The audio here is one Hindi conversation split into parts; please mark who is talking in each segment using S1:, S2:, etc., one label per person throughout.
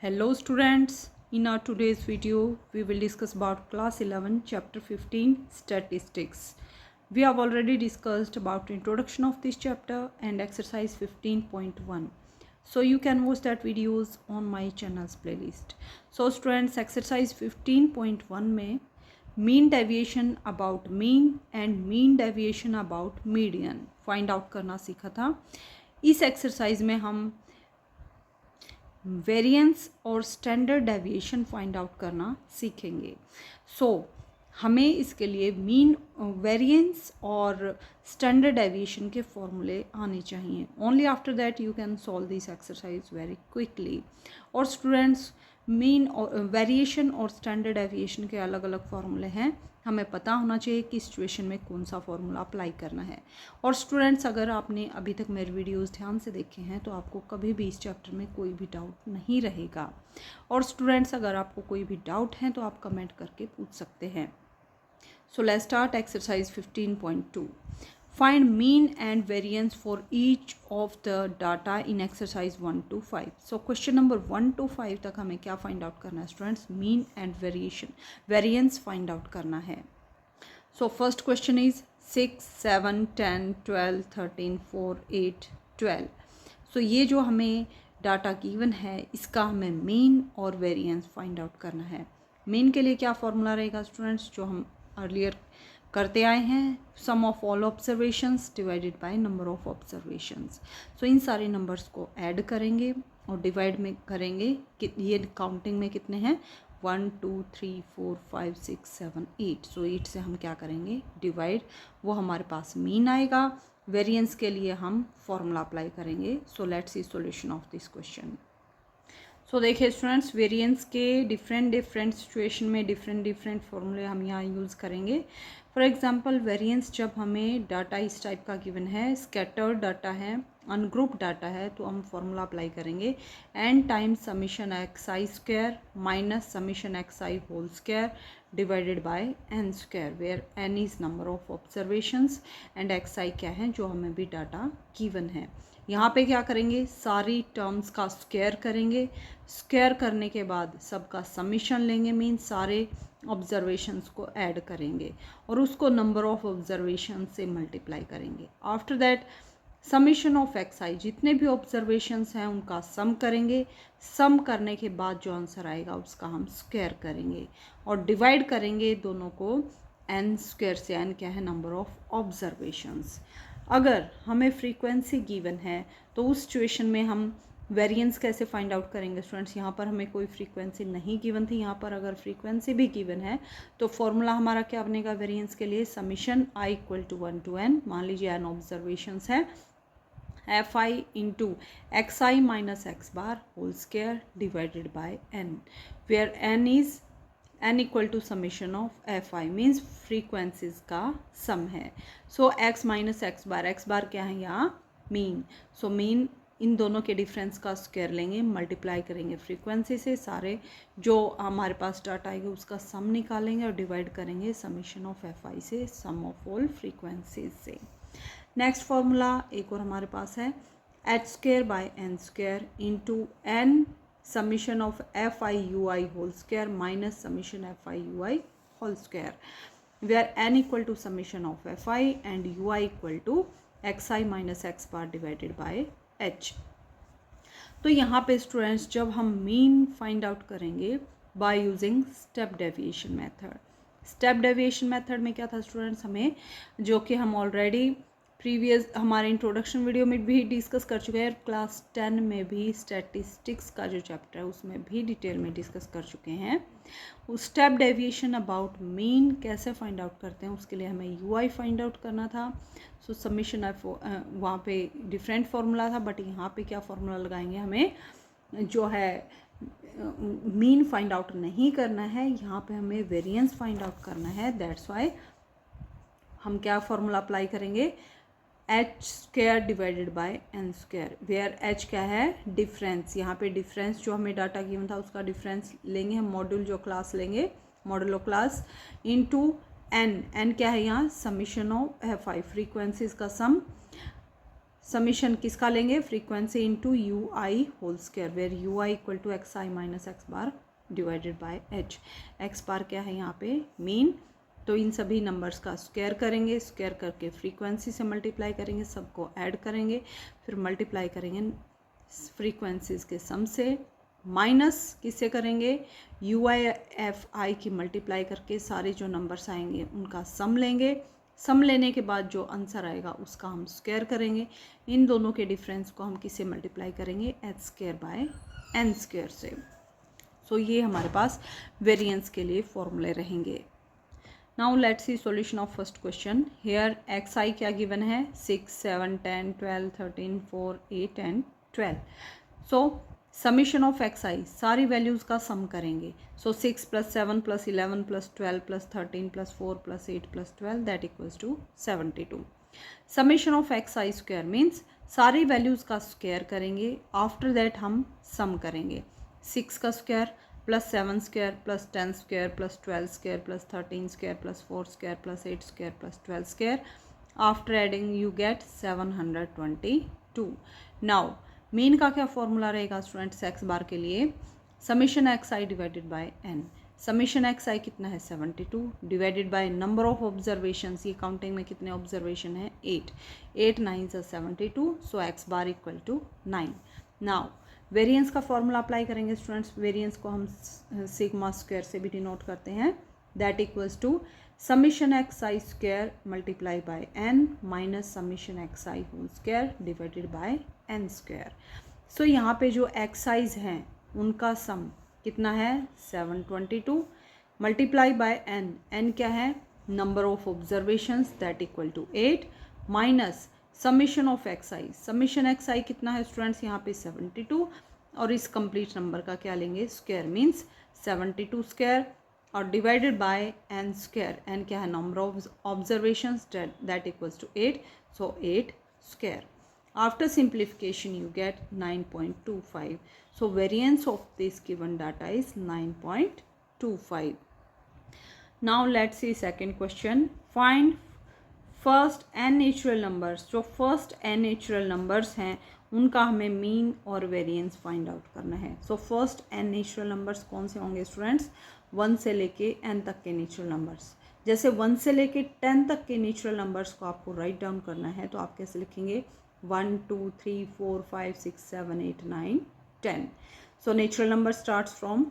S1: Hello students, in our today's video we will discuss about class 11 chapter 15 statistics. We have already discussed about introduction of this chapter and exercise 15.1. So you can watch that videos on my channel's playlist. So students, exercise 15.1 में mean deviation about mean and mean deviation about median find out करना सीखा था. इस एक्सरसाइज में हम वेरिएंस और स्टैंडर्ड डेविएशन फाइंड आउट करना सीखेंगे. हमें इसके लिए मीन वेरिएंस और स्टैंडर्ड डेविएशन के फॉर्मूले आने चाहिए. Only after that you can solve this exercise very quickly. और स्टूडेंट्स, मीन और वेरिएशन और स्टैंडर्ड डेविएशन के अलग अलग फॉर्मूले हैं. हमें पता होना चाहिए कि सिचुएशन में कौन सा फॉर्मूला अप्लाई करना है. और स्टूडेंट्स, अगर आपने अभी तक मेरे वीडियोस ध्यान से देखे हैं तो आपको कभी भी इस चैप्टर में कोई भी डाउट नहीं रहेगा. और स्टूडेंट्स, अगर आपको कोई भी डाउट है तो आप कमेंट करके पूछ सकते हैं. So let's start exercise 15.2. Find mean and variance for each of the data in exercise 1 to 5. So question number 1 to 5 तक हमें क्या find out करना है students? mean and variance find out करना है. So first question is 6, 7, 10, 12, 13, 4, 8, 12. So ये जो हमें डाटा गिवन है इसका हमें mean और variance find out करना है. mean के लिए क्या फॉर्मूला रहेगा स्टूडेंट्स, जो हम अर्लियर करते आए हैं, sum of all observations divided by number of observations. So इन सारे नंबर्स को ऐड करेंगे और डिवाइड में करेंगे कि ये काउंटिंग में कितने हैं, 1 2 3 4 5 6 7 8. सो 8 से हम क्या करेंगे, डिवाइड, वो हमारे पास मीन आएगा. वेरिएंस के लिए हम फॉर्मूला अप्लाई करेंगे. So let's see solution of this question. So देखिए स्टूडेंट्स, वेरिएंस के डिफरेंट सिचुएशन में डिफरेंट फॉर्मूले हम यहाँ यूज़ करेंगे. फॉर एग्जांपल, वेरिएंस जब हमें डाटा इस टाइप का गिवन है, स्कैटर्ड डाटा है, अनग्रुप डाटा है, तो हम फॉर्मूला अप्लाई करेंगे n times summation x i square minus summation x i whole square divided by n square, where n is number of observations and x i क्या है जो हमें भी डाटा गिवन है. यहाँ पे क्या करेंगे, सारी टर्म्स का स्क्वायर करेंगे. स्क्वायर करने के बाद सबका समीशन लेंगे, मीन सारे ऑब्जर्वेशंस को ऐड करेंगे और उसको नंबर ऑफ ऑब्जर्वेशन से मल्टीप्लाई करेंगे. After that summation of x i, जितने भी ऑब्जर्वेशंस हैं उनका सम करेंगे. सम करने के बाद जो आंसर आएगा उसका हम स्क्वायर करेंगे और डिवाइड करेंगे दोनों को n स्क्वायर से. n क्या है, नंबर ऑफ ऑब्जर्वेशंस. अगर हमें फ्रीक्वेंसी गिवन है तो उस सिचुएशन में हम वेरिएंस कैसे फाइंड आउट करेंगे स्टूडेंट्स. यहाँ पर हमें कोई फ्रीक्वेंसी नहीं गिवन थी. यहाँ पर अगर फ्रीक्वेंसी भी गिवन है तो फॉर्मूला हमारा क्या बनेगा वेरिएंस के लिए, summation i equal to 1 to n. मान लीजिए n ऑब्जर्वेशंस है, f i into x I minus x bar whole square divided by n, where n is n equal to summation of F i, means frequencies का सम है. So x minus x bar क्या है यहाँ, मीन. सो मीन इन दोनों के डिफरेंस का स्क्वायर लेंगे, मल्टीप्लाई करेंगे फ्रीक्वेंसी से, सारे जो हमारे पास डाटा आएगा उसका सम निकालेंगे और डिवाइड करेंगे समीशन ऑफ एफ आई से, सम ऑफ ऑल फ्रीक्वेंसीज से. नेक्स्ट फॉर्मूला एक और हमारे पास है, h square by n square into n summation of F I you I whole square minus summation F I you I whole square, where n equal to summation of F i and u I equal to x I minus x bar divided by h. तो यहाँ पे स्टूडेंट्स जब हम मीन फाइंड आउट करेंगे by using step deviation method. Step deviation method में क्या था स्टूडेंट्स, हमें जो कि हम ऑलरेडी प्रीवियस हमारे इंट्रोडक्शन वीडियो में भी डिस्कस कर चुके हैं, क्लास 10 में भी स्टैटिस्टिक्स का जो चैप्टर है उसमें भी डिटेल में डिस्कस कर चुके हैं. उस स्टेप डेविएशन अबाउट मीन कैसे फाइंड आउट करते हैं उसके लिए हमें यू आई फाइंड आउट करना था. सो समीशन ऑफ वहाँ पे डिफरेंट फार्मूला था, बट यहाँ पे क्या फार्मूला लगाएंगे, हमें जो है मीन फाइंड आउट नहीं करना है, यहाँ पे हमें वेरिएंस फाइंड आउट करना है. दैट्स वाई हम क्या फार्मूला अप्लाई करेंगे, h square divided by n square, where h क्या है, डिफरेंस. यहाँ पे डिफरेंस जो हमें डाटा गिवन था उसका डिफरेंस लेंगे हम, मॉड्यूल जो क्लास लेंगे, module of class, into n. N क्या है यहाँ, summation of F i, frequencies का सम. समीशन किसका लेंगे, frequency into u I whole square, where u I equal to x I minus x bar divided by h. X bar क्या है यहाँ पे, मीन। तो इन सभी नंबर्स का स्क्वायर करेंगे, स्क्वायर करके फ्रीक्वेंसी से मल्टीप्लाई करेंगे, सबको ऐड करेंगे, फिर मल्टीप्लाई करेंगे फ्रीक्वेंसीज के सम से, माइनस किससे करेंगे, यू आई एफ आई की मल्टीप्लाई करके सारे जो नंबर्स आएंगे उनका सम लेंगे, सम लेने के बाद जो आंसर आएगा उसका हम स्क्वायर करेंगे। इन दोनों के डिफरेंस को हम किससे मल्टीप्लाई करेंगे, h square by n square से। सो ये हमारे पास वेरिएंस के लिए फॉर्मूले रहेंगे। Now let's see solution of first question. Here x i क्या गिवन है, 6, 7, 10, 12, 13, 4, 8 and 12। So summation of x i, सारी वैल्यूज़ का सम करेंगे। So 6 + 7 + 11 + 12 + 13 + 4 + 8 + 12 that equals to 72। Summation of x i square means सारी वैल्यूज़ का स्क्वायर करेंगे, आफ्टर दैट हम सम करेंगे। 6 का square plus 7 square plus 10 square plus 12 square plus 13 square plus 4 square plus 8 square plus 12 square, after adding you get 722। Now mean का क्या फॉर्मूला रहेगा स्टूडेंट्स एक्स बार के लिए, summation x I divided by N. Summation x i कितना है 72 divided by number of observations, ये काउंटिंग में कितने ऑब्जर्वेशन है 8, 8 9 72, so x bar equal to 9। Now variance का फॉर्मूला अप्लाई करेंगे स्टूडेंट्स, वेरिएंस को हम सिग्मा स्क्वायर से भी डिनोट करते हैं, that equals to summation x i square multiply by n minus summation x i whole square divided by n square. So यहाँ पे जो एक्स आईज हैं उनका सम कितना है 722 मल्टीप्लाई बाय एन, एन क्या है number of observations that equal to 8 minus summation of x i, summation x i कितना है स्टूडेंट्स यहाँ पे 72, और इस कंप्लीट नंबर का क्या लेंगे स्क्वायर, मीन्स 72 स्क्वायर और divided by n square, n क्या है number of observations that equals to 8, so 8 square. After simplification you get 9.25. So variance of this given data is 9.25. Now let's see second question. Find first n natural numbers. जो first n natural numbers हैं उनका हमें मीन और वेरिएंस फाइंड आउट करना है। So first n natural numbers कौन से होंगे स्टूडेंट्स, 1 से लेके n तक के नेचुरल नंबर्स। जैसे 1 से लेके 10 तक के नेचुरल नंबर्स को आपको राइट डाउन करना है तो आप कैसे लिखेंगे 1 2 3 4 5 6 7 8 9 10। So natural number starts from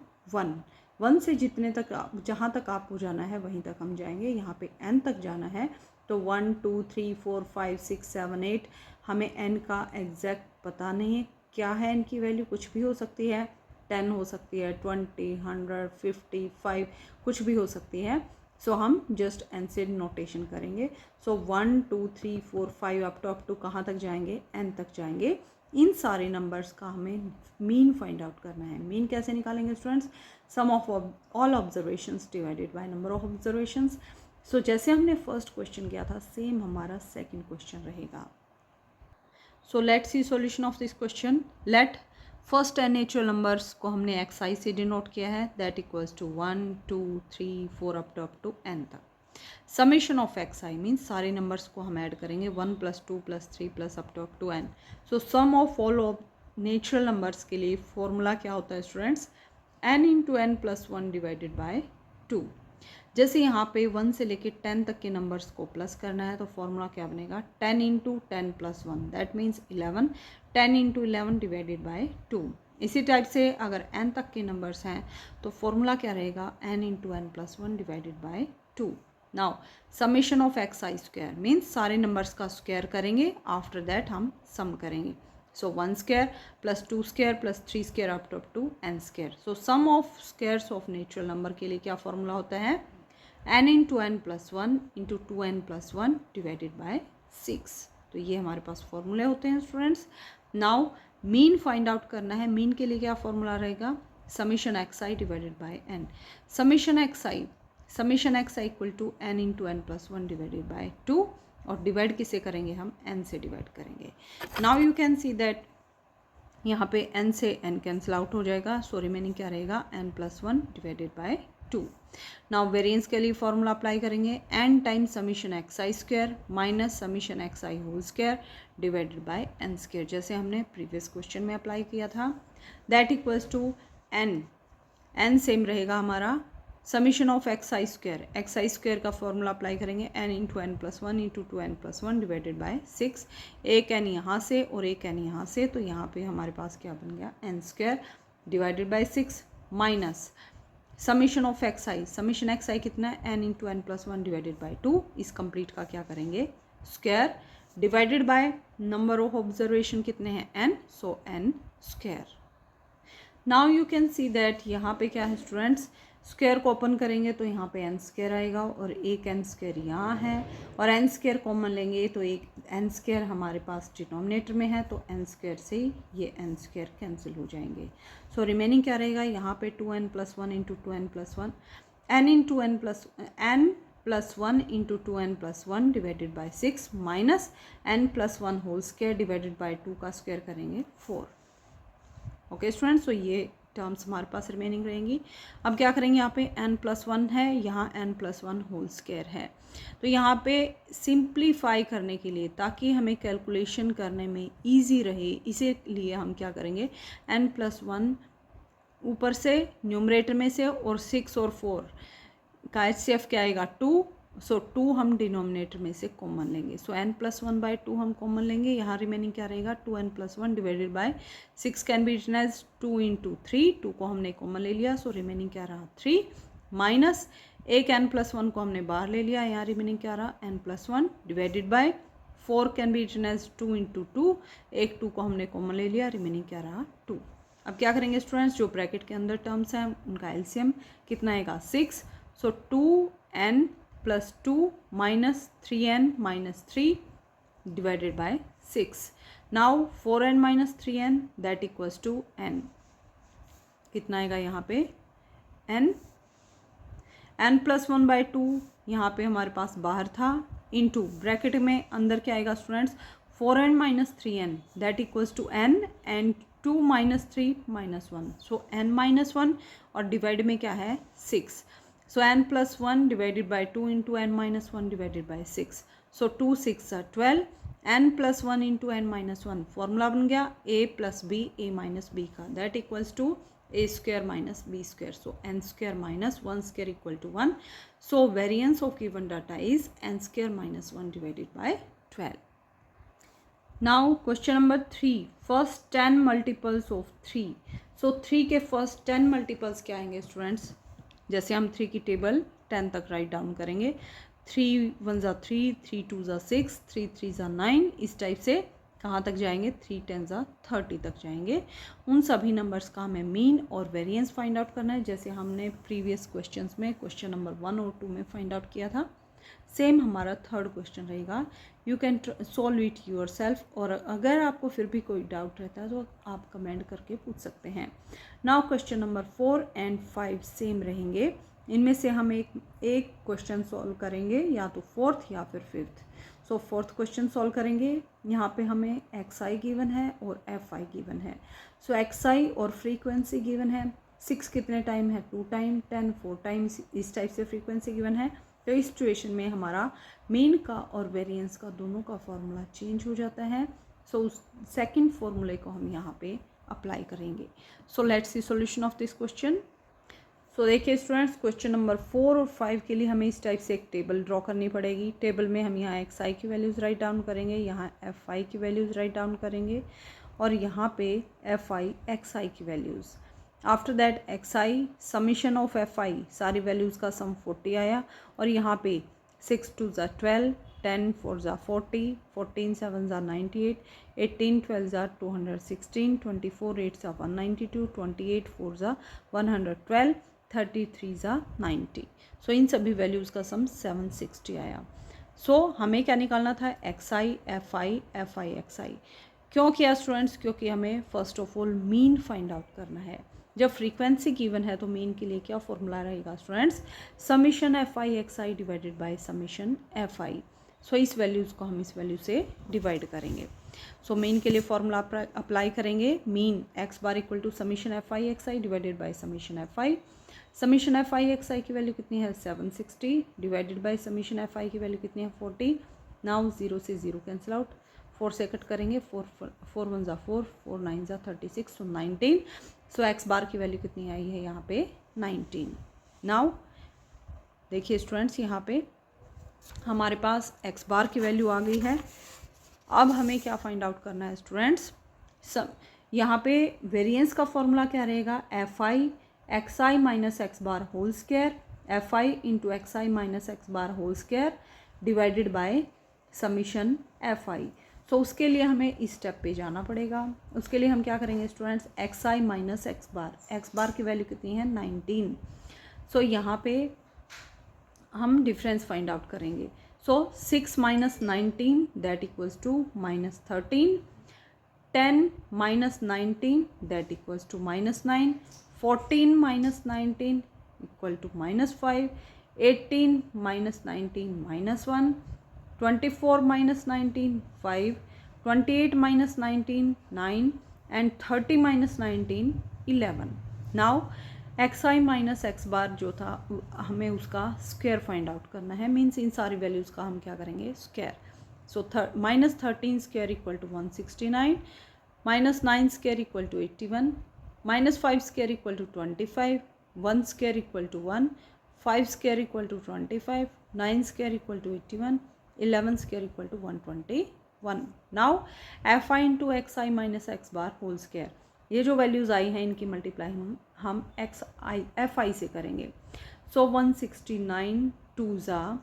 S1: 1 से जितने तक जहाँ तक आपको जाना है वहीं तक हम जाएंगे। यहाँ पे n तक जाना है तो 1 2 3 4 5 6 7 8, हमें n का एग्जैक्ट पता नहीं है क्या है, n की वैल्यू कुछ भी हो सकती है, 10 हो सकती है, 20 100 50 5 कुछ भी हो सकती है। सो हम जस्ट n से नोटेशन करेंगे। सो 1 2 3 4 5 अप टू कहाँ तक जाएंगे n तक जाएंगे। इन सारे नंबर्स का हमें मीन फाइंड आउट करना है। मीन कैसे निकालेंगे students, sum of all observations divided by number of observations. So जैसे हमने फर्स्ट क्वेश्चन किया था सेम हमारा सेकंड क्वेश्चन रहेगा। So let's see solution of this question. Let first n natural numbers को हमने एक्स आई से डिनोट किया है, that equals to 1 2 3 4 up to n तक। Summation of x i means सारे नंबर्स को हम ऐड करेंगे 1 + 2 + 3 + up to n. So sum of all of natural numbers के लिए फॉर्मूला क्या होता है students, n × n + 1 divided by 2। जैसे यहाँ पे 1 से लेके 10 तक के नंबर्स को प्लस करना है तो फॉर्मूला क्या बनेगा 10 × 10 + 1 दैट मीन्स 11, 10 × 11 डिवाइडेड बाय 2। इसी टाइप से अगर n तक के नंबर्स हैं तो फॉर्मूला क्या रहेगा n × n + 1 divided by 2। Now summation of x i square means सारे नंबर्स का स्क्वायर करेंगे, आफ्टर दैट हम सम करेंगे। So 1 square + 2 square + 3 square up to n square. So sum of squares of natural number के लिए क्या फॉर्मूला होता है n × n + 1 × 2n + 1 divided by 6। तो ये हमारे पास फॉर्मूले होते हैं students. Now mean find out करना है। मीन के लिए क्या फॉर्मूला रहेगा summation x I divided by n। Summation x i equal to n × n + 1 divided by 2, और डिवाइड किसे करेंगे हम n से डिवाइड करेंगे। Now you can see that यहाँ पे n से n कैंसिल आउट हो जाएगा, सो रिमेनिंग क्या रहेगा n + 1 divided by 2। Now variance के लिए फॉर्मूला अप्लाई करेंगे, n times summation x i square minus summation x i whole square divided by n square, जैसे हमने प्रीवियस क्वेश्चन में अप्लाई किया था। That equals to n same रहेगा हमारा summation of x i square का फॉर्मूला अप्लाई करेंगे n into n plus one into two n plus one divided by 6। एक n यहाँ से और एक n यहाँ से, तो यहाँ पे हमारे पास क्या बन गया n square divided by 6 minus summation of x i, summation x i कितना है n into n plus one divided by 2। इस कंप्लीट का क्या करेंगे square divided by number of observation कितने हैं n, so n square. Now you can see that यहाँ पे क्या है स्टूडेंट्स, स्क्वायर को ओपन करेंगे तो यहाँ पे n स्क्वायर आएगा और एक n स्क्वायर यहाँ है और n स्क्वायर कॉमन लेंगे तो एक n स्क्वायर हमारे पास डिनोमिनेटर में है, तो n स्क्वायर से ये n स्क्वायर कैंसिल हो जाएंगे। सो रिमेनिंग क्या रहेगा यहाँ पे 2n plus one into two n plus one, n into n plus one into two n plus one divided by 6 minus n plus one whole square divided by 2 का स्क्वायर करेंगे 4। ओके स्टूडेंट्स, तो ये टर्म्स हमारे पास रिमेनिंग रहेंगी। अब क्या करेंगे, यहाँ पे n प्लस वन है, यहाँ n plus one whole square है, तो यहाँ पे सिंप्लीफाई करने के लिए ताकि हमें कैलकुलेशन करने में इजी रहे, इसीलिए हम क्या करेंगे n प्लस वन ऊपर से न्यूमरेटर में से और 6 और 4 का HCF क्या आएगा 2, सो 2 हम डिनोमिनेटर में से कॉमन लेंगे, so n plus one by 2 हम कॉमन लेंगे। यहाँ रिमेनिंग क्या रहेगा 2n plus one divided by 6 can be written as 2 into 3, 2 को हमने कॉमन ले लिया, सो रिमेनिंग क्या रहा 3 माइनस एक n प्लस वन को हमने बाहर ले लिया, यहाँ रिमेनिंग क्या रहा n plus one divided by 4 can be written as 2 into 2, एक 2 को हमने कॉमन ले लिया, रिमेनिंग क्या रहा 2। अब क्या करेंगे स्टूडेंट्स, जो ब्रैकेट के अंदर टर्म्स हैं उनका एलसीएम कितना आएगा 6, so 2n plus 2 minus 3n minus 3 divided by 6। Now 4n minus 3n that equals to n, कितना आएगा यहाँ पे n प्लस वन बाई 2 यहाँ पे हमारे पास बाहर था, इनटू ब्रैकेट में अंदर क्या आएगा students 4n minus 3n that equals to n and 2 minus 3 minus 1, so n minus 1 और डिवाइड में क्या है 6, so n plus one divided by 2 into n minus 1 divided by 6, so 2 6 12, n plus one into n minus 1, formula बन गया a plus b a minus b का, that equals to a square minus B square, so n square minus 1 square equal to 1, so variance of given data is n square minus 1 divided by 12। Now question number 3, first 10 multiples of 3, so 3 के फर्स्ट 10 मल्टीपल्स क्या आएंगे स्टूडेंट्स, जैसे हम 3 की टेबल 10 तक राइट डाउन करेंगे, 3 1 ज़ा 3, 3 2 ज़ा 6, 3 3 ज़ा 9, इस टाइप से कहाँ तक जाएंगे 3 10 ज़ा 30 तक जाएंगे। उन सभी नंबर्स का हमें मीन और वेरिएंस फाइंड आउट करना है, जैसे हमने प्रीवियस क्वेश्चंस में क्वेश्चन नंबर 1 और 2 में फाइंड आउट किया था। सेम हमारा थर्ड क्वेश्चन रहेगा, you can solve it yourself, और अगर आपको फिर भी कोई डाउट रहता है तो आप कमेंट करके पूछ सकते हैं। Now question number 4 and 5 same रहेंगे, इनमें से हम एक क्वेश्चन सॉल्व करेंगे, या तो फोर्थ या फिर फिफ्थ। सो फोर्थ क्वेश्चन सॉल्व करेंगे, यहाँ पे हमें एक्स आई गिवन है और एफ आई गिवन है। सो एक्स आई और फ्रीक्वेंसी गिवन है, 6 कितने टाइम है 2 टाइम, 10 4 टाइम्स, इस टाइप से फ्रीक्वेंसी गिवन है। तो इस सिचुएशन में हमारा मीन का और वेरिएंस का दोनों का फॉर्मूला चेंज हो जाता है, सो उस सेकंड फॉर्मूले को हम यहाँ पे अप्लाई करेंगे। So let's see solution of this question. So देखिए स्टूडेंट्स, क्वेश्चन नंबर 4 और 5 के लिए हमें इस टाइप से एक टेबल ड्रॉ करनी पड़ेगी। टेबल में हम यहाँ एक्स आई की वैल्यूज़ राइट डाउन करेंगे, यहाँ एफ आई की वैल्यूज़ राइट डाउन करेंगे, और यहाँ पे एफ आई एक्स आई की values. After that x i summation of F I, सारी वैल्यूज़ का सम 40 आया, और यहाँ पे 6 2 ज़ा 12, 10 4 ज़ा 40, 14 7 ज़ा 98, 18 12 ज़ा 216, 24 8 ज़ा 192, 28 4 ज़ा 112, 33 ज़ा 90। सो इन सभी वैल्यूज़ का सम 760 आया। सो हमें क्या निकालना था, x i f I x i. क्यों किया स्टूडेंट्स, क्योंकि हमें first of all mean find out करना है। जब फ्रीक्वेंसी गिवन है तो मीन के लिए क्या फॉर्मूला रहेगा students, summation F I x I divided by summation F I. So इस वैल्यूज़ को हम इस वैल्यू से डिवाइड करेंगे। सो मीन के लिए फॉर्मूला अप्लाई करेंगे, mean x bar equal to summation F I x I divided by summation F I. Summation F I x i की वैल्यू कितनी है 760 divided by summation F i की वैल्यू कितनी है 40। नाउ 0 से 0 कैंसिल आउट, 4 से कट करेंगे, 4 1 ज़ा 4, 4 9 ज़ा 36, सो 19। सो एक्स बार की वैल्यू कितनी आई है यहाँ पे 19। नाउ देखिए स्टूडेंट्स, यहाँ पे हमारे पास एक्स बार की वैल्यू आ गई है। अब हमें क्या फाइंड आउट करना है स्टूडेंट्स, यहाँ पे वेरिएंस का फॉर्मूला क्या रहेगा, f I x I minus x bar whole square, f i into x I minus x bar whole square divided by summation F i. तो उसके लिए हमें इस स्टेप पे जाना पड़ेगा। उसके लिए हम क्या करेंगे स्टूडेंट्स, एक्स आई माइनस एक्स बार की वैल्यू कितनी है 19। सो यहाँ पे हम डिफरेंस फाइंड आउट करेंगे। So 6 minus 19 that equals to minus 13, 10 minus 19 that equals to minus 9, 14 minus 19 equal to minus 5, 18 minus 19 minus 1, 24 minus 19 5, 28 minus 19 9 and 30 minus 19 11। Now x I minus x bar जो था हमें उसका स्क्वायर फाइंड आउट करना है, मीन्स इन सारी वैल्यूज़ का हम क्या करेंगे square. So minus 13 square equal to 169, minus 9 square equal to 81, minus 5 square equal to 25, 1 square equal to 1, 5 square equal to 25, 9 square equal to 81, 11 square equal to 121। Now f i into x I minus x bar whole square, ये जो वैल्यूज़ आई हैं इनकी मल्टीप्लाई हम एक्स आई एफ आई से करेंगे। सो 169 2 ज़ा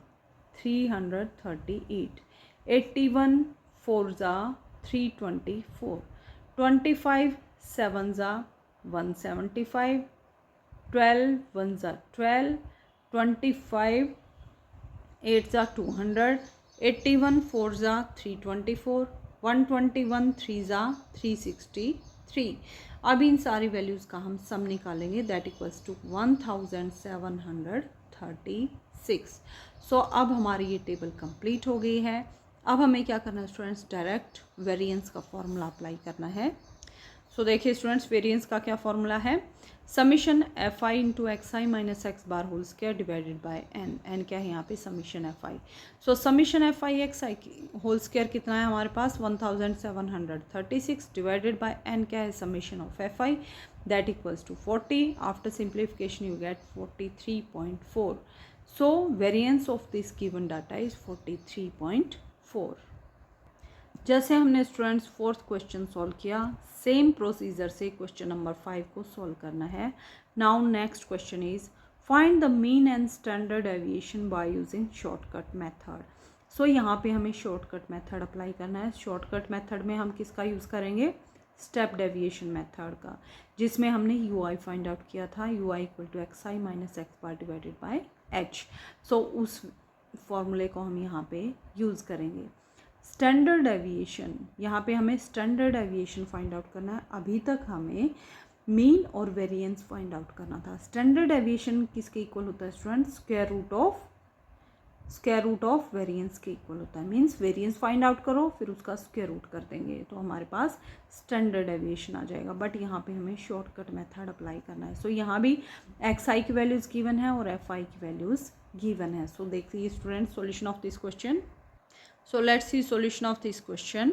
S1: 338, 81 4 ज़ा 324, 25 7 ज़ा 175, 12 1 ज़ा 12, 25 8 ज़ा 200, 81 4 ज़ा 324, 121 3 ज़ा 363। अब इन सारी वैल्यूज़ का हम सम निकालेंगे दैट इक्वल्स टू 1736। सो अब हमारी ये टेबल कंप्लीट हो गई है। अब हमें क्या करना है स्टूडेंट्स, डायरेक्ट वेरिएंस का फॉर्मूला अप्लाई करना है। सो देखिए स्टूडेंट्स, वेरिएंस का क्या फॉर्मूला है, summation F i into x I minus x bar whole square divided by n. N क्या है यहाँ पे summation F I. So summation F I x i whole square कितना है हमारे पास 1736 डिवाइडेड बाय एन क्या है summation of F i that equals to 40। After simplification you get 43.4। So variance of this given data is 43.4। जैसे हमने स्टूडेंट्स फोर्थ क्वेश्चन सॉल्व किया, सेम प्रोसीजर से क्वेश्चन नंबर 5 को सॉल्व करना है। Now next question is find the mean and standard deviation by using shortcut method. So यहाँ पे हमें शॉर्टकट मेथड अप्लाई करना है। शॉर्टकट मेथड में हम किसका यूज़ करेंगे, स्टेप डेविएशन मेथड का, जिसमें हमने यू आई फाइंड आउट किया था, u I equal to x I minus x bar divided by h. So उस फॉर्मूले को हम यहाँ पे यूज़ करेंगे। स्टैंडर्ड डेविएशन, यहाँ पे हमें स्टैंडर्ड डेविएशन फाइंड आउट करना है। अभी तक हमें मीन और वेरिएंस फाइंड आउट करना था। स्टैंडर्ड डेविएशन किसके इक्वल होता है students, square root of variance के इक्वल होता है। मीन्स वेरिएंस फाइंड आउट करो फिर उसका स्क्वायर रूट कर देंगे तो हमारे पास स्टैंडर्ड डेविएशन आ जाएगा। बट यहाँ पे हमें शॉर्टकट मेथड अप्लाई करना है। सो यहाँ भी एक्स आई की वैल्यूज़ गिवन है और एफ आई की वैल्यूज़ गिवन है। सो देखिए student solution of this question. So let's see solution of this question.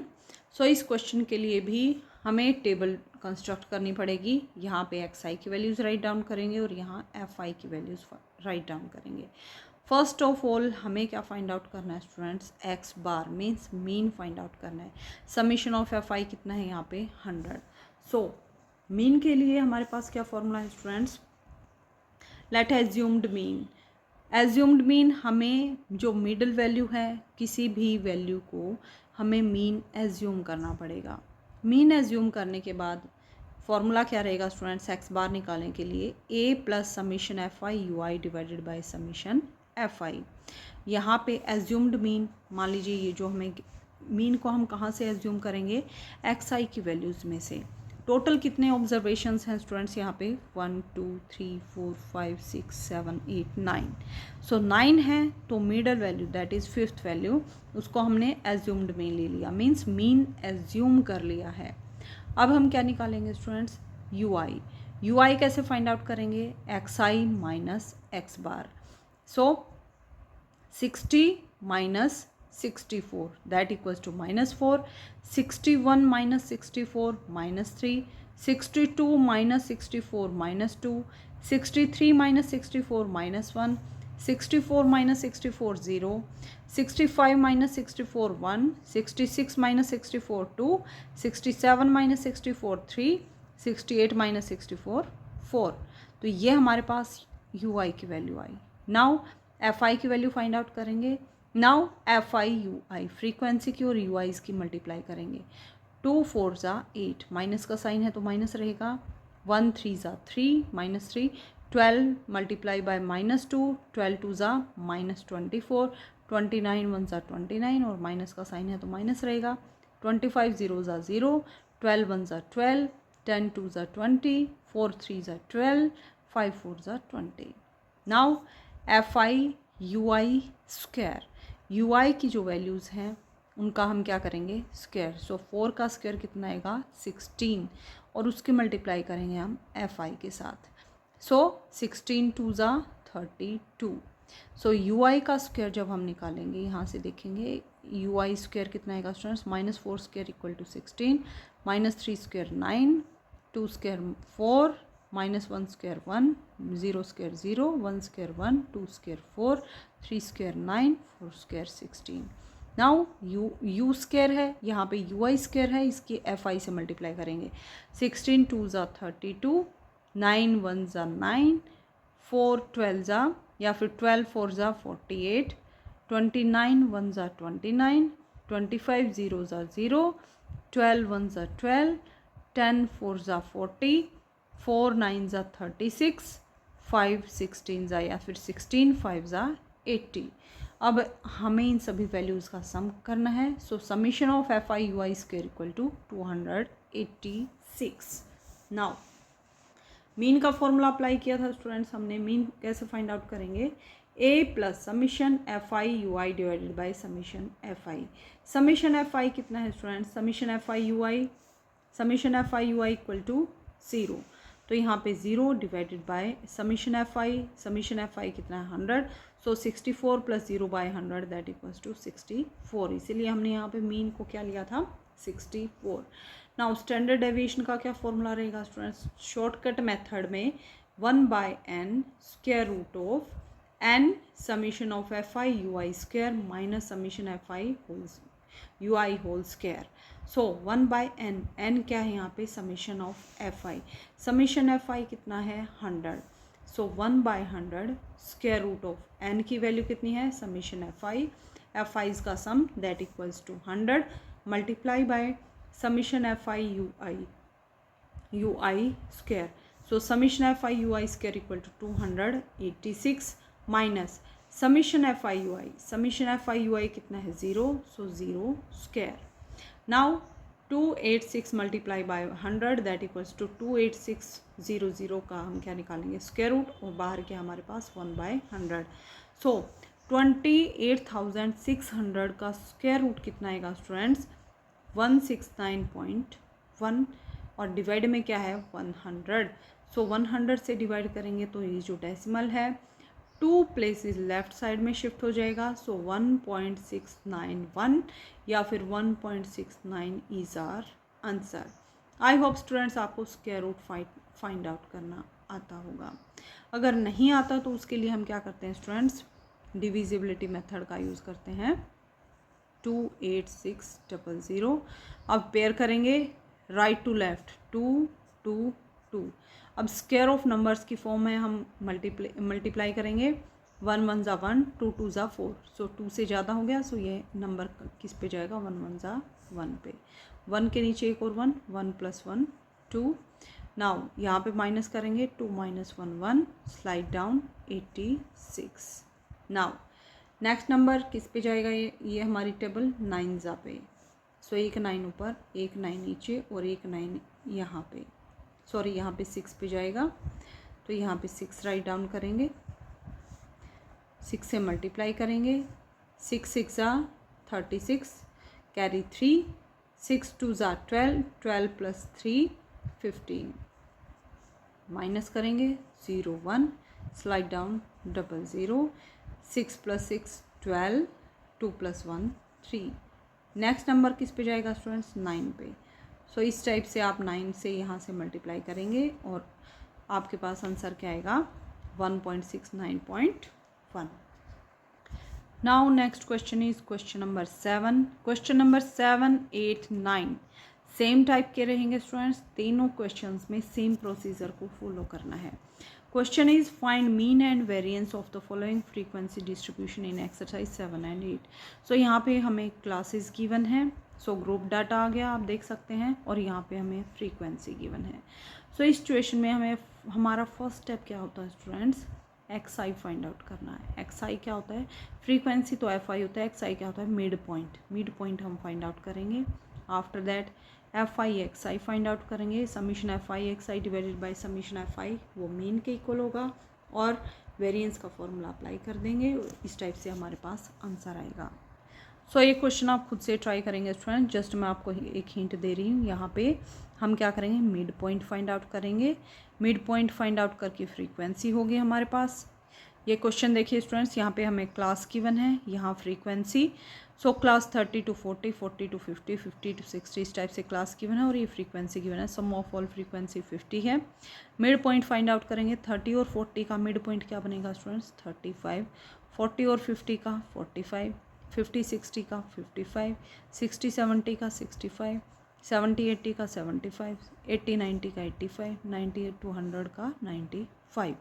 S1: So इस क्वेश्चन के लिए भी हमें टेबल कंस्ट्रक्ट करनी पड़ेगी। यहाँ पे एक्स आई की वैल्यूज़ राइट डाउन करेंगे और यहाँ एफ आई की वैल्यूज़ राइट डाउन करेंगे। फर्स्ट ऑफ ऑल हमें क्या फाइंड आउट करना है स्टूडेंट्स, एक्स बार मीन्स मीन फाइंड आउट करना है। समीशन ऑफ एफ आई कितना है यहाँ पे 100। सो मीन के लिए हमारे पास क्या फॉर्मूला है students, let assumed mean. Assumed mean, हमें जो मिडल वैल्यू है किसी भी वैल्यू को हमें मीन एज्यूम करना पड़ेगा। मीन एज्यूम करने के बाद फॉर्मूला क्या रहेगा स्टूडेंट्स, एक्स बार निकालने के लिए a plus summation F I you i divided by summation F i. यहाँ पे एज्यूम्ड मीन, मान लीजिए ये जो हमें मीन को हम कहाँ से एज्यूम करेंगे, एक्स आई की वैल्यूज़ में से। टोटल कितने ऑब्जर्वेशंस हैं स्टूडेंट्स यहाँ पे 1 2 3 4 5 6 7 8 9। सो 9 है तो middle value that is fifth value उसको हमने एज्यूम्ड में ले लिया, मीन्स मीन एज्यूम कर लिया है। अब हम क्या निकालेंगे स्टूडेंट्स, यू आई कैसे फाइंड आउट करेंगे, x I minus x bar. So 60 minus 64 that equals to -4, 61 minus 64 -3, 62 minus 64 -2, 63 minus 64 -1, 64 minus 64 0, 65 minus 64 1, 66 minus 64 2, 67 minus 64 3, 68 minus 64 4। तो ये हमारे पास यू आई की वैल्यू आई। नाउ एफ आई की वैल्यू फाइंड आउट करेंगे। Now f I you I frequency की और यू आईज की मल्टीप्लाई करेंगे। 2 4 ज़ा 8, माइनस का साइन है तो माइनस रहेगा, 1 3 ज़ा 3 -3, 12 मल्टीप्लाई बाय -2, 12 2 ज़ा -24, 29 1 ज़ा 29 और माइनस का साइन है तो माइनस रहेगा, 25 0 ज़ा 0, 12 1 ज़ा 12, 10 2 ज़ा 20, 4 3 ज़ा 12, 5 4 ज़ा 20। Now f I you I square, u i की जो वैल्यूज़ हैं उनका हम क्या करेंगे स्क्वायर। सो 4 का स्क्वायर कितना आएगा 16 और उसके मल्टीप्लाई करेंगे हम एफ आई के साथ। सो 16 2 ज़ा 32। सो यू आई का स्क्वायर जब हम निकालेंगे यहाँ से देखेंगे यू आई स्क्वायर कितना आएगा students, -4 square equal to 16, -3 square 9, 2 square 4, -1 square 1, 0 square 0, 1 square 1, 2 square 4, 3 square 9, 4 square 16। Now u square है, यहाँ पे यू आई स्क्वायर है, इसकी एफ आई से मल्टीप्लाई करेंगे। 16 2 ज़ा 32, 9 1 ज़ा 9, 4 12 ज़ा या फिर 12 4 ज़ा 48, 29 1 ज़ा 29, 25 0 ज़ा 0, 12 1 ज़ा 12, 10 4 ज़ा 40, 4 9 ज़ा 36, 5 16 ज़ा या फिर 16 5 ज़ा 80। अब हमें इन सभी वैल्यूज़ का सम करना है। So summation of F I you I square equal to 286। Now mean का फॉर्मूला अप्लाई किया था स्टूडेंट्स हमने, मीन कैसे फाइंड आउट करेंगे, a plus summation F I you i divided by summation F I. Summation F I कितना है students, summation F I you I equal to 0, तो यहाँ पे 0 divided by summation F I कितना है 100। So 64 plus 0 bye 100 that equals to 64, इसीलिए हमने यहाँ पे मीन को क्या लिया था 64। नाउ स्टैंडर्ड डेविएशन का क्या फॉर्मूला रहेगा स्टूडेंट्स, शॉर्टकट मेथड में 1/n square root of n summation of F I you I square minus summation F I you I whole square. So 1/n, n क्या है यहाँ पे summation of F I, summation F I कितना है 100। So 1/100 square root of n की वैल्यू कितनी है समीशन एफ आई का sum that equals to 100 multiply by summation F I you I square. So summation F I you I square equal to 286 minus summation F I you I कितना है 0, so 0 square. Now 286 multiply by 100 that equals to 28600 का हम क्या निकालेंगे स्क्वायर रूट और बाहर क्या हमारे पास 1/100। सो 28,600 का स्क्वायर रूट कितना आएगा स्टूडेंट्स 169.1 और डिवाइड में क्या है 100। सो 100 से डिवाइड करेंगे तो ये जो डेसिमल है 2 प्लेसेस लेफ्ट साइड में शिफ्ट हो जाएगा। सो 1.691 या फिर 1.69 is our answer. I hope students आपको स्क्वायर रूट फाइंड आउट करना आता होगा। अगर नहीं आता तो उसके लिए हम क्या करते हैं स्टूडेंट्स, डिविजिबिलिटी मेथड का यूज़ करते हैं। 28600 अब पेयर करेंगे राइट टू लेफ्ट 2 2 2। अब स्क्वायर ऑफ नंबर्स की फॉर्म में हम मल्टीप्लाई करेंगे 1 1 ज़ा 1, 2 2 ज़ा 4। सो 2 से ज़्यादा हो गया, सो ये नंबर किस पे जाएगा 1 1 ज़ा 1 पे। 1 के नीचे एक और 1, 1 + 1 2। नाउ यहाँ पे माइनस करेंगे 2 - 1 1, slide down 86। Now next number किस पे जाएगा, ये हमारी टेबल 9 ज़ा पे। सो एक 9 ऊपर, एक 9 नीचे और एक 9 यहाँ पे, सॉरी यहाँ पे 6 पे जाएगा, तो यहाँ पे 6 राइट डाउन करेंगे, 6 से मल्टीप्लाई करेंगे, 6 6 36, कैरी 3, 6 2 12, 12 प्लस 3 15, माइनस करेंगे 0 1, slide down 00, 6 plus 6 12, 2 plus 1 3। Next number किस पे जाएगा स्टूडेंट्स? 9 पे। सो इस टाइप से आप 9 से यहाँ से मल्टीप्लाई करेंगे और आपके पास आंसर क्या आएगा? 1.69.1। Now next question is question number 7। Question number 7, 8, 9 same type के रहेंगे स्टूडेंट्स। तीनों क्वेश्चंस में सेम प्रोसीजर को फॉलो करना है। Question is find mean and variance of the following frequency distribution in exercise 7 and 8। सो यहाँ पे हमें क्लासेस गिवन है, सो ग्रुप डाटा आ गया, आप देख सकते हैं, और यहाँ पे हमें फ्रीक्वेंसी गिवन है। सो इस सिचुएशन में हमें हमारा फर्स्ट स्टेप क्या होता है students? X I find out करना है। एक्स आई क्या होता है? फ्रीक्वेंसी तो एफ आई होता है, एक्स आई क्या होता है? Mid point. मिड पॉइंट हम फाइंड आउट करेंगे। After that F I x I find out करेंगे। Summation F I x I divided by summation F I, वो मीन के इक्वल होगा, और वेरिएंस का फॉर्मूला अप्लाई कर देंगे। इस टाइप से हमारे पास आंसर आएगा। सो ये क्वेश्चन आप खुद से ट्राई करेंगे स्टूडेंट, जस्ट मैं आपको एक हिंट दे रही हूँ। यहाँ पे हम क्या करेंगे? मिड पॉइंट फाइंड आउट करेंगे। मिड पॉइंट फाइंड आउट करके फ्रीक्वेंसी होगी हमारे पास। ये क्वेश्चन देखिए स्टूडेंट्स, यहाँ पे हमें क्लास गिवन है, यहाँ frequency. So class 30 to 40, 40 to 50, 50 to 60, इस टाइप से क्लास गिवन है, और ये फ्रीक्वेंसी गिवन है। सम ऑफ ऑल फ्रीक्वेंसी 50 है। मिड पॉइंट फाइंड आउट करेंगे। 30 और 40 का मिड पॉइंट क्या बनेगा स्टूडेंट्स? 35। 40 और 50 का 45, 50 60 का 55, 60 70 का 65, 70 80 का 75, 80 90 का 85, 90 to 100 का 95,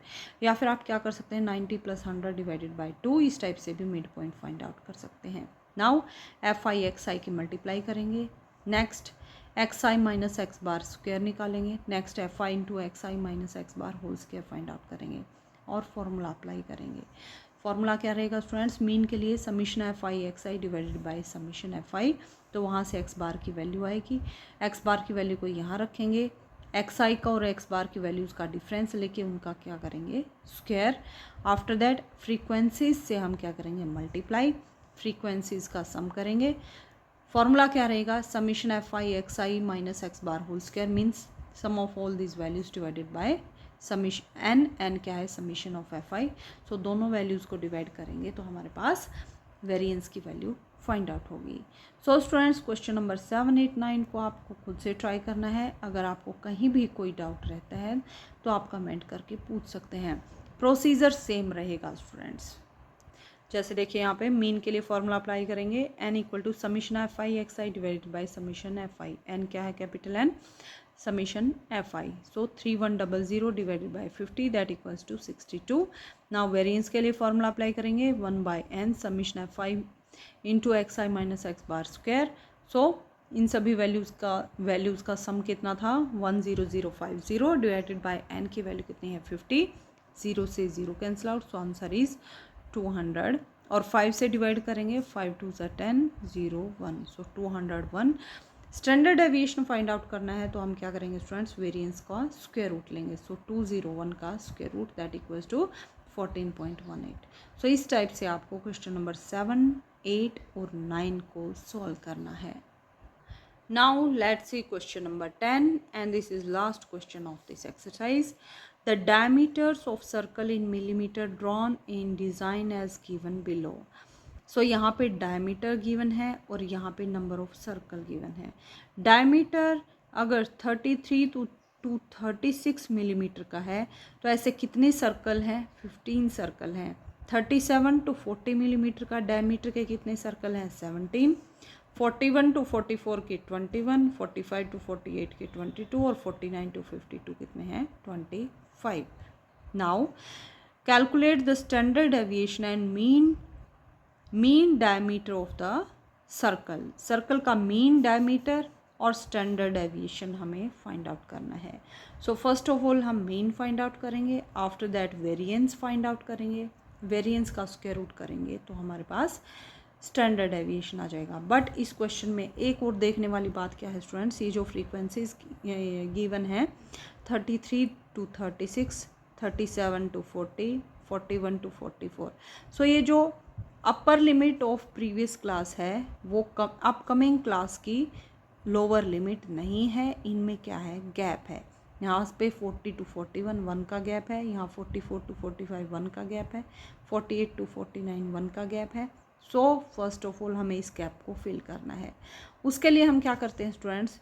S1: या फिर आप क्या कर सकते हैं? 90 प्लस 100 डिवाइडेड बाई 2, इस टाइप से भी मिड पॉइंट फाइंड आउट कर सकते हैं। Now f I x i की मल्टीप्लाई करेंगे। नेक्स्ट एक्स आई माइनस एक्स बार स्क्वायर निकालेंगे। Next f i into x I minus x bar whole square find out करेंगे और फॉर्मूला अप्लाई करेंगे। फॉर्मूला क्या रहेगा स्टूडेंट्स? मीन के लिए summation F I x I divided by summation F i, तो वहाँ से एक्स बार की वैल्यू आएगी। एक्स बार की वैल्यू को यहाँ रखेंगे, एक्स आई का और एक्स बार की वैल्यूज़ का डिफरेंस लेके उनका क्या करेंगे? स्क्वायर। आफ्टर दैट फ्रीक्वेंसीज से हम क्या करेंगे? मल्टीप्लाई। फ्रीक्वेंसीज का सम करेंगे। फॉर्मूला क्या रहेगा? Summation F I x I minus x bar whole square means sum of all this values divided by summation N क्या है? Summation of F I. So दोनों वैल्यूज़ को डिवाइड करेंगे तो हमारे पास वेरिएंस की वैल्यू फाइंड आउट होगी। सो स्टूडेंट्स, क्वेश्चन नंबर 7, 8, 9 को आपको खुद से ट्राई करना है। अगर आपको कहीं भी कोई डाउट रहता है तो आप कमेंट करके पूछ सकते हैं। प्रोसीजर सेम रहेगा स्टूडेंट्स। जैसे देखिए यहाँ पे मीन के लिए फॉर्मूला अप्लाई करेंगे। N equal to summation F I x I divided by summation F i. N क्या है? Capital n, summation F I. So 3100 divided by 50 that equals to 62। Now variance के लिए फॉर्मूला अप्लाई करेंगे। 1 by n summation F i into x I minus x bar square. So इन सभी वैल्यूज़ का सम कितना था? 10050 डिवाइडेड बाई एन की वैल्यू कितनी है? 50। 0 से 0 cancel out, so answer is 200। और 5 से डिवाइड करेंगे, 5 2 10, 0 1, सो 201। स्टैंडर्ड डेविएशन फाइंड आउट करना है तो हम क्या करेंगे स्टूडेंट्स? वेरिएंस का स्क्वायर रूट लेंगे। सो 201 का square root that equals to 14.18। So इस टाइप से आपको क्वेश्चन नंबर 7, 8 और 9 को सॉल्व करना है। Now let's see question number 10, and this is last question of this exercise. The diameters of circle in millimeter drawn in design as given below. So यहाँ पे diameter given है और यहाँ पे number of circle given है। diameter अगर 33 to 36 मिलीमीटर का है तो ऐसे कितने सर्कल हैं? 15 सर्कल हैं। 37 to 40 मिलीमीटर का डायमीटर के कितने सर्कल हैं? 17। 41 to 44 के 21, 45 to 48 के 22 और 49 to 52 कितने हैं? 25। Now calculate the standard deviation and mean diameter of the circle. Circle का मीन डायमीटर और स्टैंडर्ड डेविएशन हमें फाइंड आउट करना है। सो फर्स्ट ऑफ ऑल हम मीन फाइंड आउट करेंगे। After that variance find out करेंगे। वेरिएंस का स्क्वायर रूट करेंगे तो हमारे पास स्टैंडर्ड डेविएशन आ जाएगा। बट इस क्वेश्चन में एक और देखने वाली बात क्या है स्टूडेंट्स, ये जो फ्रीक्वेंसीज गिवन है 33 to 36, 37 to 40, 41 to 44, सो ये जो upper limit of previous class है वो अपकमिंग क्लास की लोअर लिमिट नहीं है, इनमें क्या है, गैप है। यहाँ पे 40 to 41 1 का गैप है, यहाँ 44 to 45 1 का गैप है, 48 to 49 1 का गैप है। सो फर्स्ट ऑफ ऑल हमें इस गैप को फिल करना है। उसके लिए हम क्या करते हैं स्टूडेंट्स,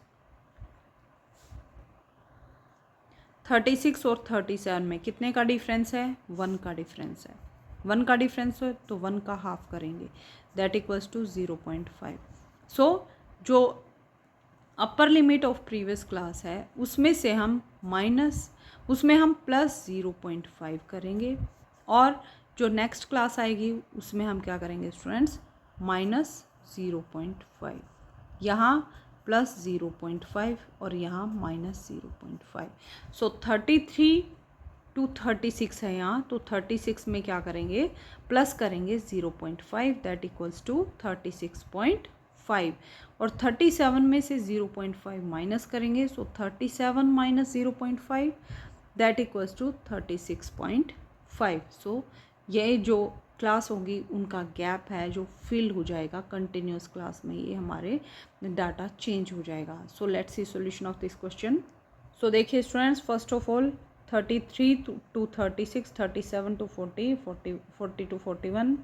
S1: 36 और 37 में कितने का डिफरेंस है, 1 का डिफरेंस है। 1 का डिफरेंस है तो 1 का हाफ करेंगे, दैट इक्वल्स टू 0.5। सो जो upper limit of previous class है उसमें से हम उसमें हम प्लस 0.5 करेंगे, और जो नेक्स्ट क्लास आएगी उसमें हम क्या करेंगे स्टूडेंट्स, -0.5। यहाँ प्लस 0.5 और यहाँ -0.5। सो 33 to 36 है यहाँ, तो 36 में क्या करेंगे, प्लस करेंगे 0.5, दैट इक्वल्स टू 36.5, और 37 में से 0.5 माइनस करेंगे, सो 37 माइनस 0.5 दैट इक्वल्स टू 36.5। सो ये जो क्लास होगी उनका गैप है जो फिल हो जाएगा कंटिन्यूस क्लास में, ये हमारे डाटा चेंज हो जाएगा। So let's see solution of this question. So देखिए students, first of all 33 to 36, 37 to 40, 40 to 41,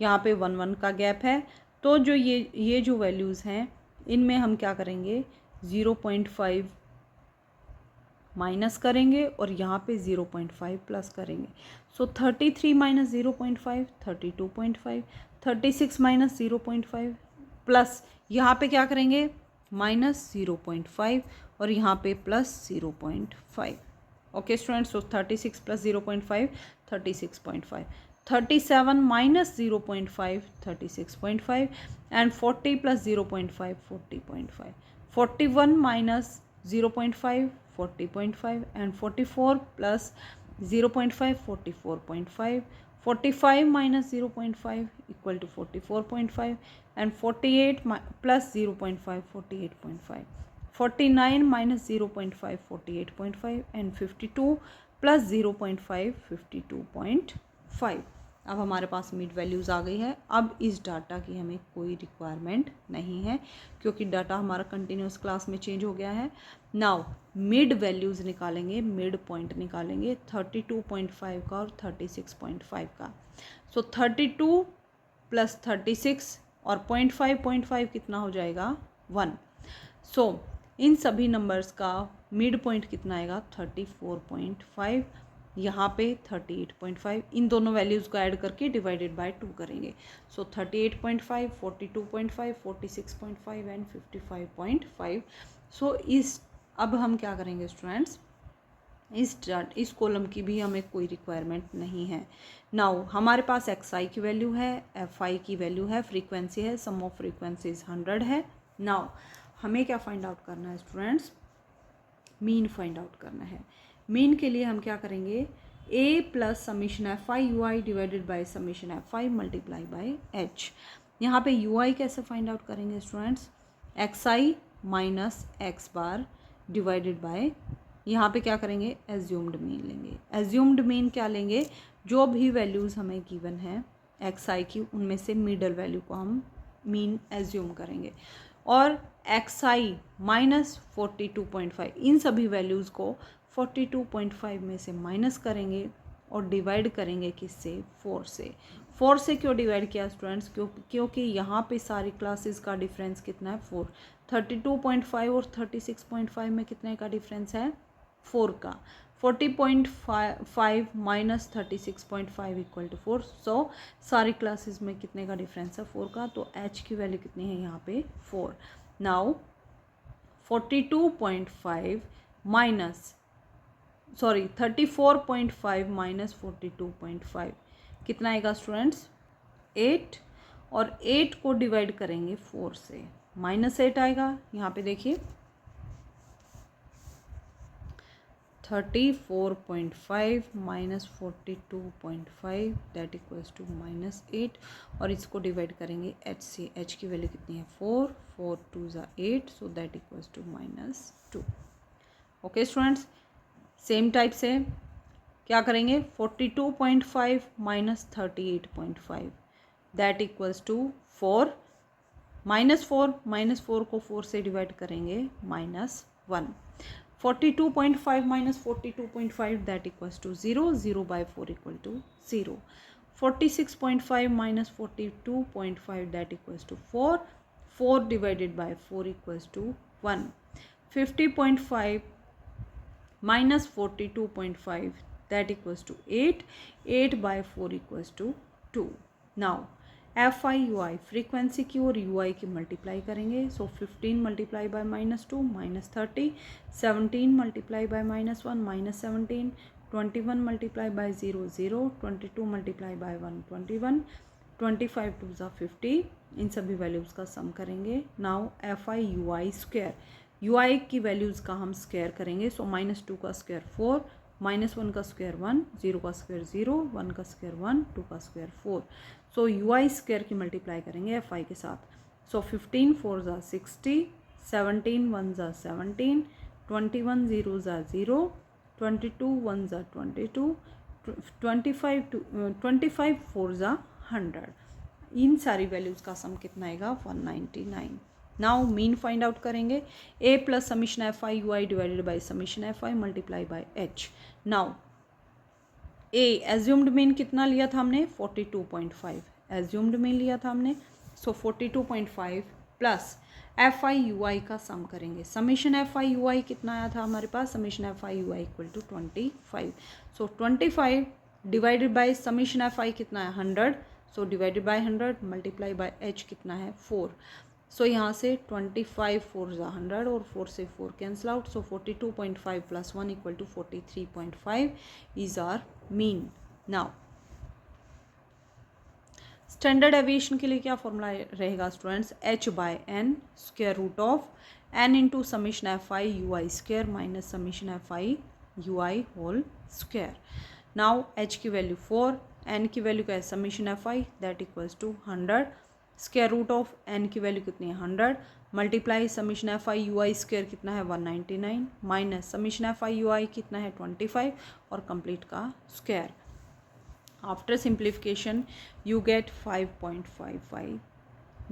S1: यहाँ पे 1 का गैप है। तो जो ये जो वैल्यूज़ हैं इनमें हम क्या करेंगे, 0.5 माइनस करेंगे और यहाँ पे 0.5 प्लस करेंगे। सो 33 माइनस 0.5 32.5, 36 माइनस 0.5 प्लस यहाँ पे क्या करेंगे, -0.5 और यहाँ पे +0.5। Okay students, so 36 + 0.5 36.5, 37 minus 0.5 36.5, and 40 + 0.5 40.5, 41 minus 0.5 40.5, and 44 + 0.5 44.5, 45 minus 0.5 equal to 44.5, and 48 + 0.5 48.5, 49 minus 0.5 48.5, and 52 + 0.5 52.5। अब हमारे पास मिड वैल्यूज़ आ गई है। अब इस डाटा की हमें कोई रिक्वायरमेंट नहीं है क्योंकि डाटा हमारा कंटिन्यूस क्लास में चेंज हो गया है। नाउ मिड वैल्यूज़ निकालेंगे, मिड पॉइंट निकालेंगे 32.5 का और 36.5 का। सो 32 + 36 और 0.5 कितना हो जाएगा, 1। सो इन सभी नंबर्स का मिड पॉइंट कितना आएगा, 34.5, यहाँ पे 38.5, इन दोनों वैल्यूज़ को ऐड करके डिवाइडेड बाय 2 करेंगे। सो 38.5 42.5 46.5 एंड 55.5। सो अब हम क्या करेंगे स्टूडेंट्स, इस कॉलम की भी हमें कोई रिक्वायरमेंट नहीं है। नाउ हमारे पास xi की वैल्यू है, fi की वैल्यू है, फ्रीक्वेंसी है, सम ऑफ फ्रीक्वेंसीज 100 है। नाउ हमें क्या फाइंड आउट करना है स्टूडेंट्स, मीन फाइंड आउट करना है। मीन के लिए हम क्या करेंगे, a + summation fi ui divided by summation fi multiply by h। यहाँ पे ui कैसे फाइंड आउट करेंगे स्टूडेंट्स, xi माइनस x बार डिवाइडेड बाय, यहाँ पे क्या करेंगे, एज्यूम्ड मीन लेंगे। एज्यूम्ड मीन क्या लेंगे, जो भी वैल्यूज़ हमें गिवन है xi की उनमें से मिडल वैल्यू को हम मीन एज्यूम करेंगे, और xi माइनस 42.5 इन सभी वैल्यूज़ को 42.5 में से माइनस करेंगे और डिवाइड करेंगे किससे, 4 से। 4 से क्यों डिवाइड किया स्टूडेंट्स, क्योंकि यहाँ पे सारी क्लासेस का डिफरेंस कितना है, 4। 32.5 और 36.5 में कितने का डिफरेंस है, 4 का। 40.5 माइनस 36.5 इक्वल टू 4। सो सारी क्लासेस में कितने का डिफरेंस है, 4 का। तो h की वैल्यू कितनी है यहाँ पे, 4। नाउ 42.5 माइनस 34.5 माइनस 42.5 कितना आएगा स्टूडेंट्स, 8, और 8 को डिवाइड करेंगे 4 से, -8 आएगा। यहाँ पे देखिए 34.5 माइनस 42.5 दैट इक्वल्स टू -8 और इसको डिवाइड करेंगे h से। h की वैल्यू कितनी है 4, 4 2 ज़ा 8 so that equals to -2। Okay students, same type से क्या करेंगे 42.5 माइनस 38.5 दैट इक्वल्स टू 4, -4 को 4 से डिवाइड करेंगे -1। 42.5 minus 42.5 that equals to 0, 0 by 4 equal to 0। 46.5 minus 42.5 that equals to 4, 4 divided by 4 equals to 1। 50.5 minus 42.5 that equals to 8, 8 by 4 equals to 2। now fi ui frequency की और ui की मल्टीप्लाई करेंगे। सो 15 multiply by -2 -30, 17 multiply by -1 -17, 21 multiply by 0 0, 22 multiply by 1 21, 25 2 ज़ा 50, इन सभी वैल्यूज़ का सम करेंगे। Now fi ui square, ui की वैल्यूज़ का हम स्क्वायर करेंगे। सो -2 का स्क्वायर 4, -1 का स्क्वायर 1, 0 का स्क्वायर 0, 1 का स्क्वायर 1, 2 का स्क्वायर 4। सो ui स्क्वायर की मल्टीप्लाई करेंगे fi के साथ। सो 15 4 ज़ा 60, 17 1 ज़ा 17, 21 0 ज़ा 0, 22 1 ज़ा 22, 25 4 ज़ा 100। इन सारी वैल्यूज़ का सम कितना आएगा 199। नाउ मीन फाइंड आउट करेंगे। a plus summation F I you i divided by summation F I multiply by H. Now a assumed mean कितना लिया था हमने 42.5 एज्यूम्ड मीन लिया था हमने। So 42.5 plus F I you I का सम करेंगे। Summation F I you I कितना आया था हमारे पास, summation F I you I equal to 25। So 25 divided by summation F I कितना है 100, so divided by 100 multiply by H कितना है 4। सो यहाँ से 25 4 ज़ा 100 और 4 से 4 cancel out. So 42.5 plus 1 equal to 43.5 is our mean. Now standard deviation के लिए क्या फॉर्मूला रहेगा students, h by n square root of n into summation F I you I square minus summation F I you I whole square. Now h की वैल्यू 4, n की वैल्यू क्या है summation F i that equals to 100, square root of n की वैल्यू कितनी है 100, multiply summation F I you I square कितना है 199 minus summation F I you I कितना है 25 और कंप्लीट का square. After simplification you get 5.55।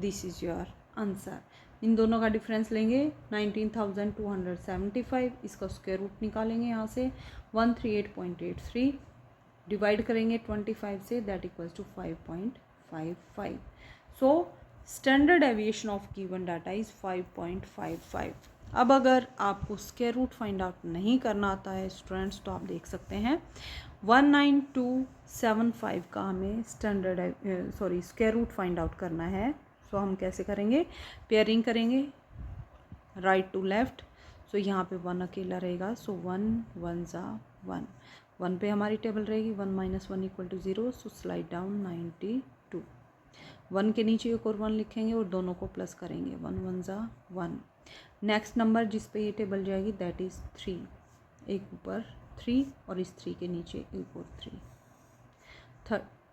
S1: This is your answer. इन दोनों का डिफरेंस लेंगे 19,275, इसका स्क्वायर रूट निकालेंगे यहाँ से 138.83 डिवाइड करेंगे 25 से that equals to 5.55। So standard deviation of given data is 5.55। अब अगर आपको स्क्वायर रूट फाइंड आउट नहीं करना आता है स्टूडेंट्स तो आप देख सकते हैं 19275 का हमें स्क्वायर रूट फाइंड आउट करना है। सो हम कैसे करेंगे, पेयरिंग करेंगे राइट टू लेफ्ट। सो यहाँ पे 1 अकेला रहेगा। सो 1 1 ज़ा 1, 1 पे हमारी टेबल रहेगी 1 minus 1 equal to 0। So slide down 92, 1 के नीचे एक और 1 लिखेंगे और दोनों को प्लस करेंगे 1 1 ज़ा 1। नेक्स्ट नंबर जिस पे ये टेबल जाएगी दैट इज़ 3, एक ऊपर 3 और इस 3 के नीचे एक और 3।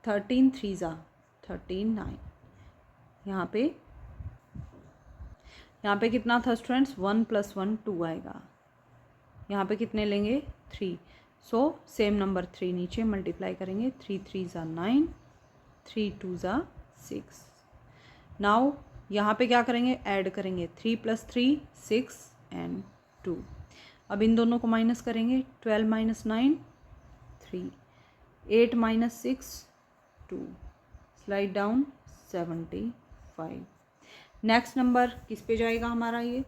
S1: 13 3 ज़ा 39। यहाँ पे कितना था स्टूडेंट्स 1 + 1 2 आएगा। यहाँ पे कितने लेंगे 3। सो सेम नंबर 3 नीचे मल्टीप्लाई करेंगे 3 3 ज़ा 9, 3 2 ज़ा 6। नाउ यहाँ पे क्या करेंगे ऐड करेंगे 3 + 3 6 एंड 2। अब इन दोनों को माइनस करेंगे 12 - 9 3, 8 - 6 2, स्लाइड डाउन 75। नेक्स्ट नंबर किस पे जाएगा हमारा ये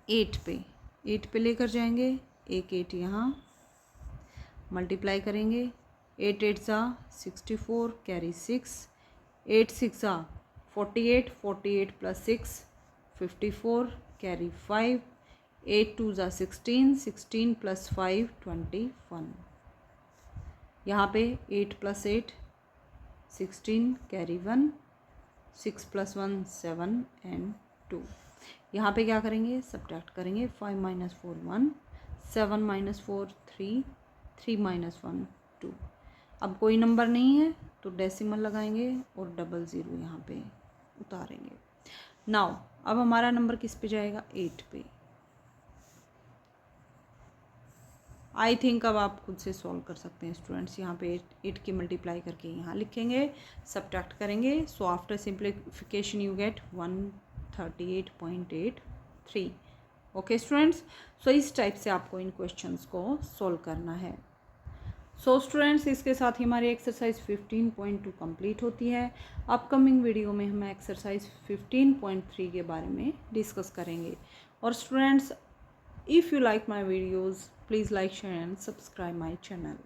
S1: 8 पे, 8 पे लेकर जाएंगे। एक 8 यहाँ मल्टीप्लाई करेंगे 8 8 ज़ा 64 कैरी 6, 8 6 ज़ा 48, 48 + 6 54 कैरी 5, 8 2 ज़ा 16, 16 + 5 21। यहाँ पे 8 + 8 16 कैरी 1, 6 + 1 7 एंड 2। यहाँ पे क्या करेंगे सब्ट्रैक्ट करेंगे 5 - 4 1, 7 माइनस 4 3, 3 माइनस 1 2। अब कोई नंबर नहीं है तो डेसिमल लगाएंगे और डबल ज़ीरो यहाँ पे उतारेंगे। नाउ अब हमारा नंबर किस पे जाएगा, 8 पे। आई थिंक अब आप खुद से सॉल्व कर सकते हैं स्टूडेंट्स। यहाँ पे 8 की मल्टीप्लाई करके यहाँ लिखेंगे, सब्ट्रैक्ट करेंगे। So after simplification you get 138.83। Okay students, so इस टाइप से आपको इन क्वेश्चंस को सॉल्व करना है। सो स्टूडेंट्स, इसके साथ ही हमारी एक्सरसाइज 15.2 कंप्लीट होती है। अपकमिंग वीडियो में हम एक्सरसाइज 15.3 के बारे में डिस्कस करेंगे। और students, if you like my videos, please like, share and subscribe my channel.